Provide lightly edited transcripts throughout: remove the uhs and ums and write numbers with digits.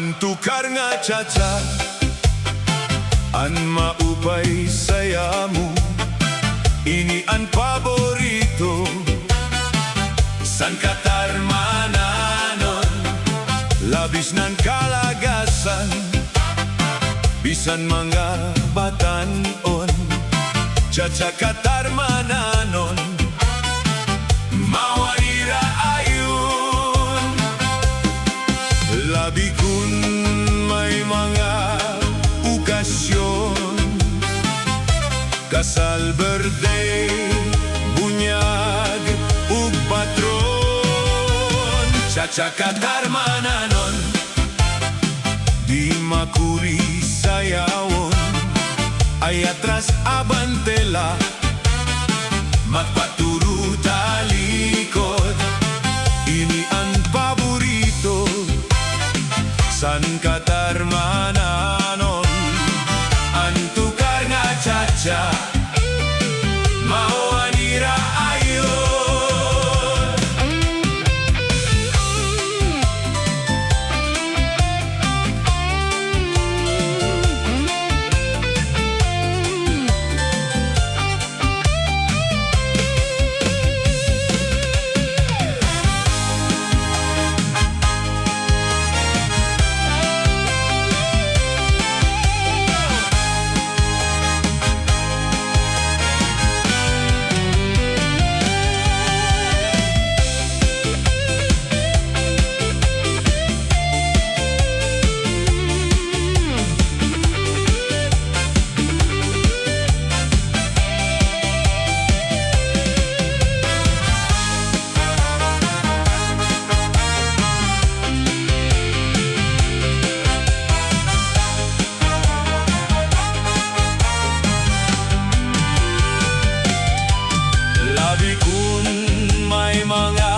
Antukar nga cha-cha, an maupay sayamu, ini an paborito, san katarmananon, labis ng kalagasan, bisan mga batanon, cha-cha katarmananon, mawanira ayun, labi kun may mga okasyon, kasal, birthday, bunyag, ug patron, cha-cha katarmananon, di makuri sayawon, ay atras abantela, magpaturo talikod, ini ang paborito, san katarmananon, antukar nga cha-cha, mawanira ayon. Labi kun may mga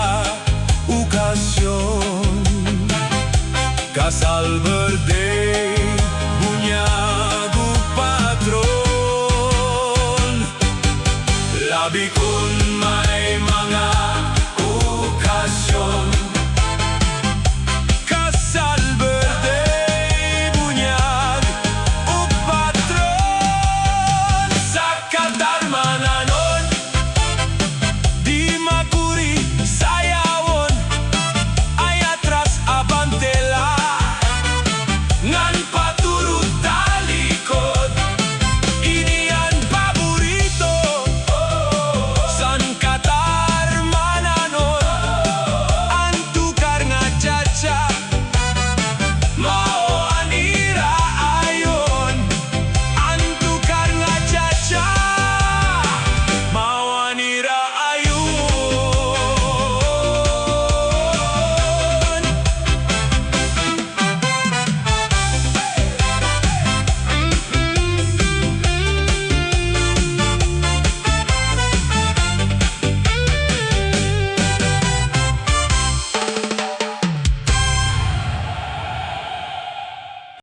okasyon, kasal, birthday,